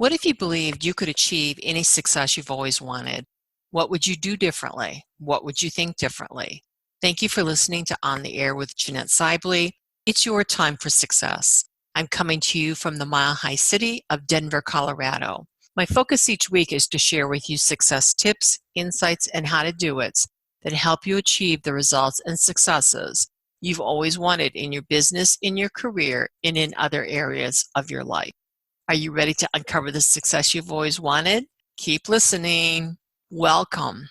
What if you believed you could achieve any success you've always wanted? What would you do differently? What would you think differently? Thank you for listening to On the Air with Jeanette Sibley. It's your time for success. I'm coming to you from the Mile High City of Denver, Colorado. My focus each week is to share with you success tips, insights, and how to do it that help you achieve the results and successes you've always wanted in your business, in your career, and in other areas of your life. Are you ready to uncover the success you've always wanted? Keep listening. Welcome.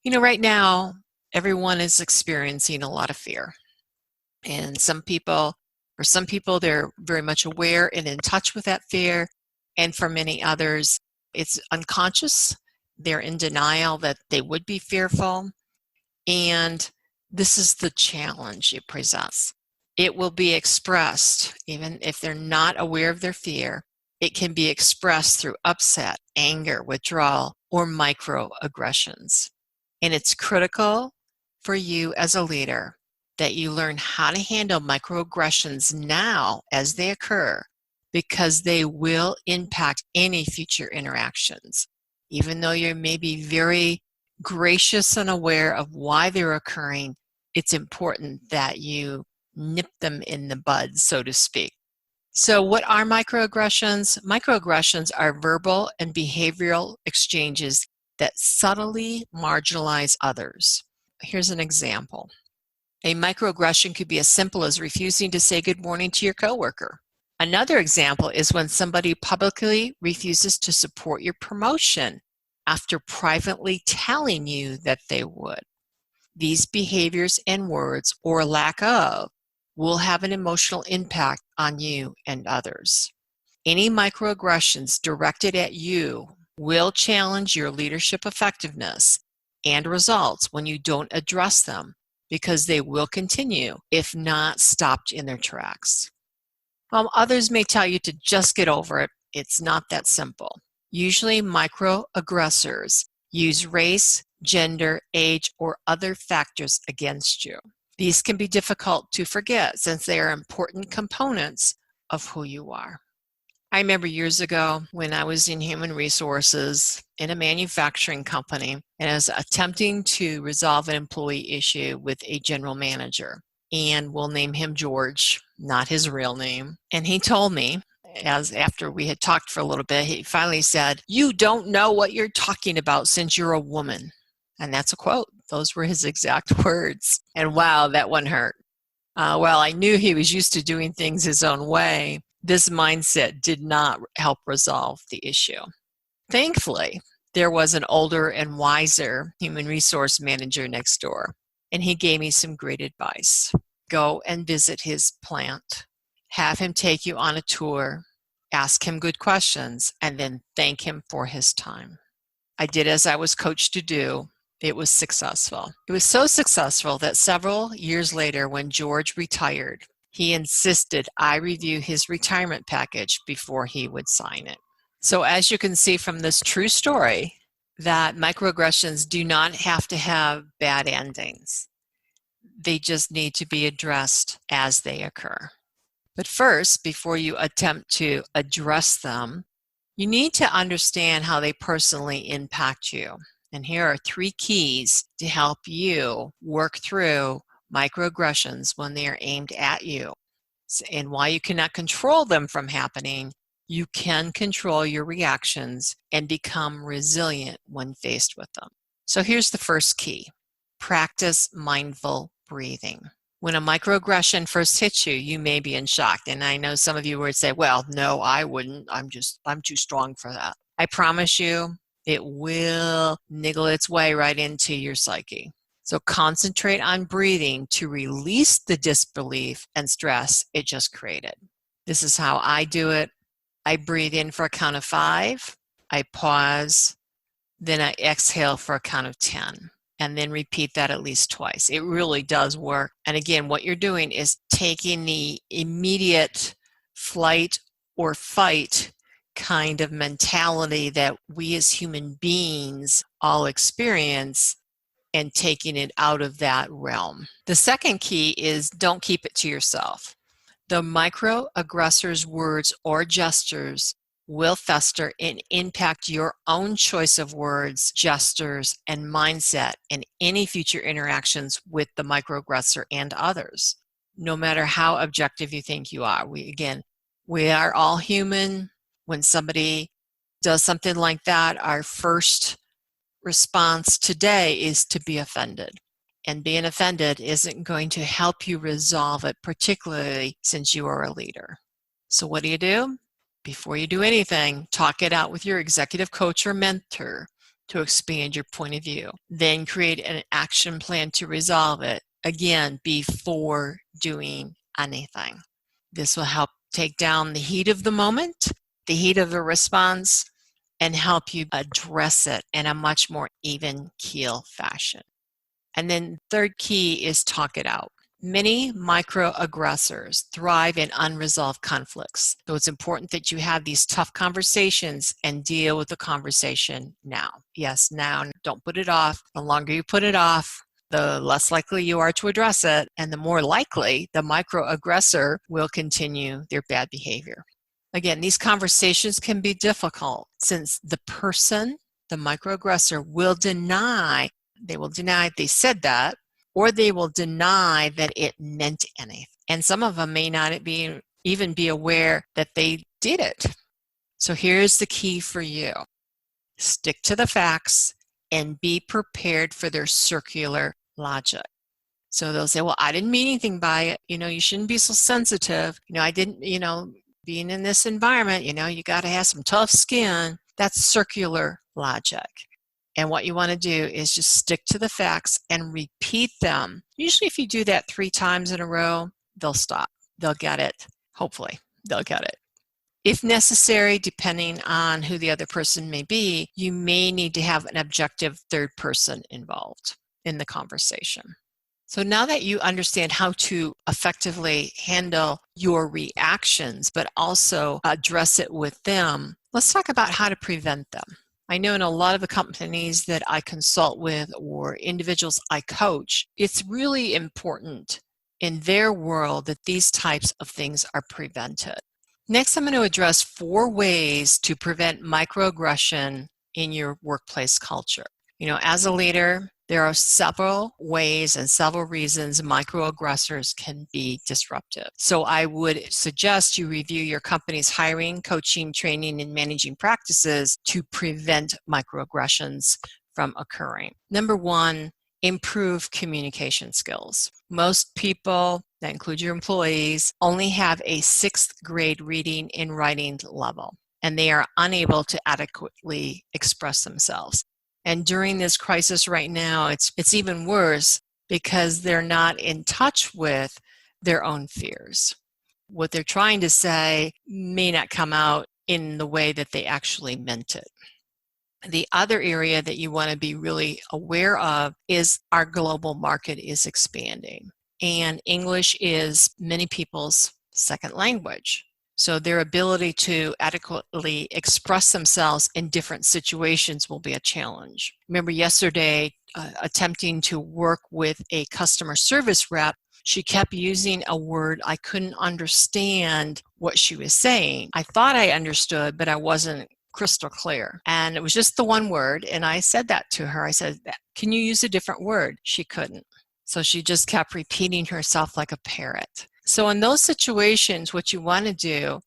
Right now, everyone is experiencing a lot of fear. And some people, they're very much aware and in touch with that fear. And for many others, it's unconscious. They're in denial that they would be fearful. And this is the challenge it presents. It will be expressed, even if they're not aware of their fear. It can be expressed through upset, anger, withdrawal, or microaggressions. And it's critical for you as a leader that you learn how to handle microaggressions now as they occur, because they will impact any future interactions. Even though you may be very gracious and aware of why they're occurring, it's important that you nip them in the bud, so to speak. So what are microaggressions? Microaggressions are verbal and behavioral exchanges that subtly marginalize others. Here's an example. A microaggression could be as simple as refusing to say good morning to your coworker. Another example is when somebody publicly refuses to support your promotion after privately telling you that they would. These behaviors and words, or lack of, will have an emotional impact on you and others. Any microaggressions directed at you will challenge your leadership effectiveness and results when you don't address them, because they will continue if not stopped in their tracks. While others may tell you to just get over it, it's not that simple. Usually microaggressors use race, gender, age, or other factors against you. These can be difficult to forget since they are important components of who you are. I remember years ago when I was in human resources in a manufacturing company, and I was attempting to resolve an employee issue with a general manager. And we'll name him George, not his real name. And he told me, after we had talked for a little bit, he finally said, "You don't know what you're talking about since you're a woman." And that's a quote. Those were his exact words. And wow, that one hurt. While I knew he was used to doing things his own way, this mindset did not help resolve the issue. Thankfully, there was an older and wiser human resource manager next door, and he gave me some great advice. Go and visit his plant. Have him take you on a tour. Ask him good questions, and then thank him for his time. I did as I was coached to do. It was successful. It was so successful that several years later, when George retired, he insisted I review his retirement package before he would sign it. So as you can see from this true story, that microaggressions do not have to have bad endings. They just need to be addressed as they occur. But first, before you attempt to address them, you need to understand how they personally impact you. And here are 3 keys to help you work through microaggressions when they are aimed at you. And while you cannot control them from happening, you can control your reactions and become resilient when faced with them. So here's the first key. Practice mindful breathing. When a microaggression first hits you, you may be in shock. And I know some of you would say, well, no, I wouldn't. I'm too strong for that. I promise you, it will niggle its way right into your psyche. So concentrate on breathing to release the disbelief and stress it just created. This is how I do it. I breathe in for a count of 5. I pause. Then I exhale for a count of 10. And then repeat that at least twice. It really does work. And again, what you're doing is taking the immediate flight or fight kind of mentality that we as human beings all experience and taking it out of that realm. The second key is don't keep it to yourself. The microaggressor's words or gestures will fester and impact your own choice of words, gestures, and mindset in any future interactions with the microaggressor and others, no matter how objective you think you are. We are all human. When somebody does something like that, our first response today is to be offended. And being offended isn't going to help you resolve it, particularly since you are a leader. So what do? Before you do anything, talk it out with your executive coach or mentor to expand your point of view. Then create an action plan to resolve it, again, before doing anything. This will help take down the heat of the moment, the heat of the response, and help you address it in a much more even keel fashion. And then third key is talk it out. Many microaggressors thrive in unresolved conflicts. So it's important that you have these tough conversations and deal with the conversation now. Yes, now. Don't put it off. The longer you put it off, the less likely you are to address it, and the more likely the microaggressor will continue their bad behavior. Again, these conversations can be difficult since the person, the microaggressor, will deny they said that, or they will deny that it meant anything. And some of them may not even be aware that they did it. So here's the key for you. Stick to the facts and be prepared for their circular logic. So they'll say, well, I didn't mean anything by it. You shouldn't be so sensitive. I didn't, being in this environment, you got to have some tough skin. That's circular logic. And what you want to do is just stick to the facts and repeat them. Usually if you do that 3 times in a row, they'll stop. They'll get it. Hopefully, they'll get it. If necessary, depending on who the other person may be, you may need to have an objective third person involved in the conversation. So now that you understand how to effectively handle your reactions, but also address it with them, let's talk about how to prevent them. I know in a lot of the companies that I consult with or individuals I coach, it's really important in their world that these types of things are prevented. Next, I'm going to address 4 ways to prevent microaggression in your workplace culture. As a leader, there are several ways and several reasons microaggressors can be disruptive. So I would suggest you review your company's hiring, coaching, training, and managing practices to prevent microaggressions from occurring. Number 1, improve communication skills. Most people, that include your employees, only have a 6th grade reading and writing level, and they are unable to adequately express themselves. And during this crisis right now, it's even worse because they're not in touch with their own fears. What they're trying to say may not come out in the way that they actually meant it. The other area that you want to be really aware of is our global market is expanding, and English is many people's second language. So their ability to adequately express themselves in different situations will be a challenge. Remember yesterday, attempting to work with a customer service rep, she kept using a word I couldn't understand what she was saying. I thought I understood, but I wasn't crystal clear. And it was just the one word, and I said that to her. I said, can you use a different word? She couldn't. So she just kept repeating herself like a parrot. So in those situations, what you want to do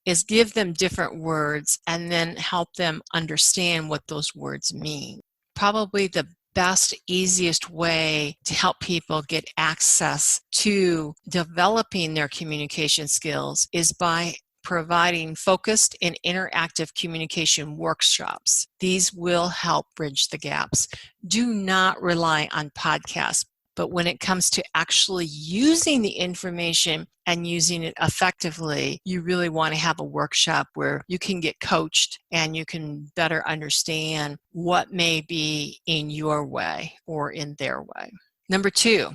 is give them different words and then help them understand what those words mean. Probably the best, easiest way to help people get access to developing their communication skills is by providing focused and interactive communication workshops. These will help bridge the gaps. Do not rely on podcasts. But when it comes to actually using the information and using it effectively, you really want to have a workshop where you can get coached and you can better understand what may be in your way or in their way. Number 2,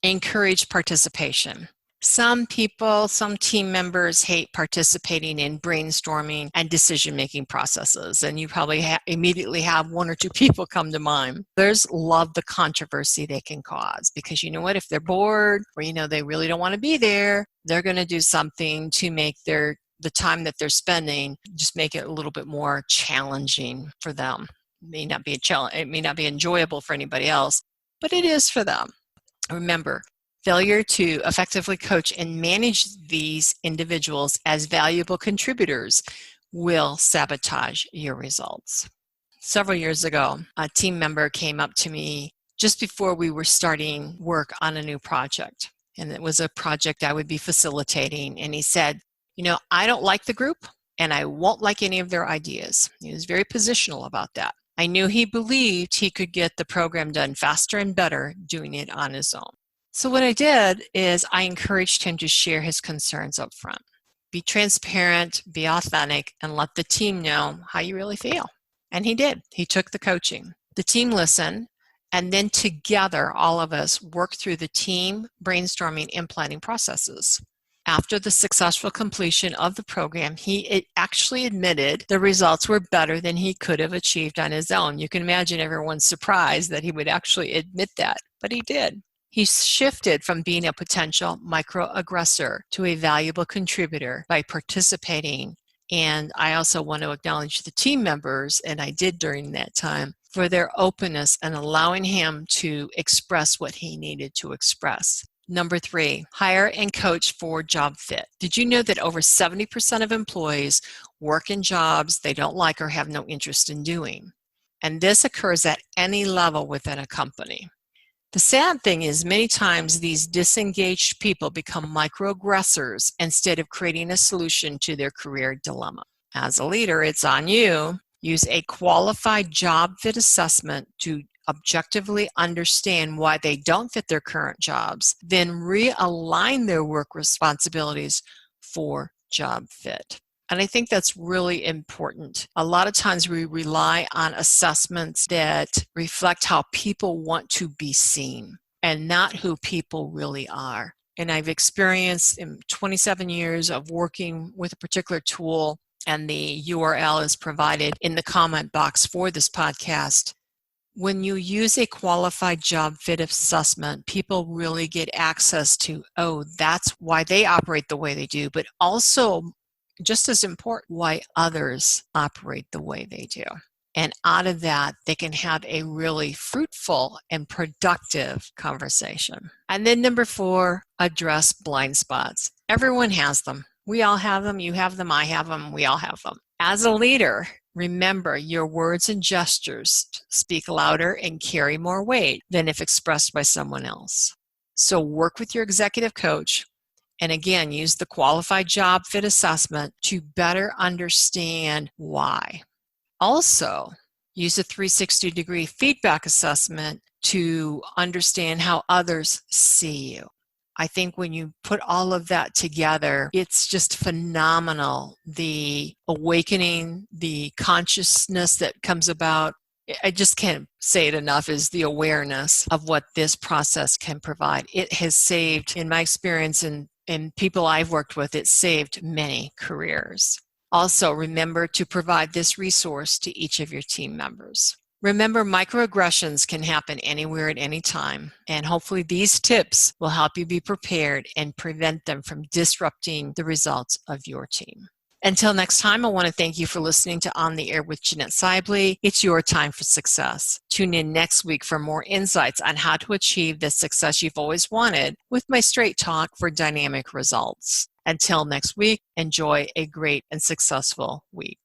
encourage participation. Some people, some team members hate participating in brainstorming and decision-making processes, and you probably immediately have 1 or 2 people come to mind. Others love the controversy they can cause because you know what, if they're bored or they really don't want to be there, they're going to do something to make their the time that they're spending, just make it a little bit more challenging for them. It may not be a challenge, it may not be enjoyable for anybody else, but it is for them. Remember, failure to effectively coach and manage these individuals as valuable contributors will sabotage your results. Several years ago, a team member came up to me just before we were starting work on a new project. And it was a project I would be facilitating. And he said, I don't like the group and I won't like any of their ideas. He was very positional about that. I knew he believed he could get the program done faster and better doing it on his own. So what I did is I encouraged him to share his concerns up front. Be transparent, be authentic, and let the team know how you really feel. And he did. He took the coaching. The team listened, and then together, all of us worked through the team brainstorming and planning processes. After the successful completion of the program, he actually admitted the results were better than he could have achieved on his own. You can imagine everyone's surprise that he would actually admit that, but he did. He shifted from being a potential microaggressor to a valuable contributor by participating. And I also want to acknowledge the team members, and I did during that time, for their openness and allowing him to express what he needed to express. Number 3, hire and coach for job fit. Did you know that over 70% of employees work in jobs they don't like or have no interest in doing? And this occurs at any level within a company. The sad thing is many times these disengaged people become microaggressors instead of creating a solution to their career dilemma. As a leader, it's on you. Use a qualified job fit assessment to objectively understand why they don't fit their current jobs, then realign their work responsibilities for job fit. And I think that's really important. A lot of times we rely on assessments that reflect how people want to be seen and not who people really are. And I've experienced in 27 years of working with a particular tool, and the URL is provided in the comment box for this podcast. When you use a qualified job fit assessment, people really get access to, that's why they operate the way they do, but also, just as important, why others operate the way they do. And out of that, they can have a really fruitful and productive conversation. And then number 4, address blind spots. Everyone has them. We all have them. You have them. I have them. We all have them. As a leader, remember your words and gestures speak louder and carry more weight than if expressed by someone else. So work with your executive coach. And again, use the qualified job fit assessment to better understand why. Also, use a 360-degree feedback assessment to understand how others see you. I think when you put all of that together, it's just phenomenal. The awakening, the consciousness that comes about, I just can't say it enough, is the awareness of what this process can provide. It has saved, in my experience and people I've worked with, it saved many careers. Also, remember to provide this resource to each of your team members. Remember, microaggressions can happen anywhere at any time, and hopefully these tips will help you be prepared and prevent them from disrupting the results of your team. Until next time, I want to thank you for listening to On the Air with Jeanette Sibley. It's your time for success. Tune in next week for more insights on how to achieve the success you've always wanted with my straight talk for dynamic results. Until next week, enjoy a great and successful week.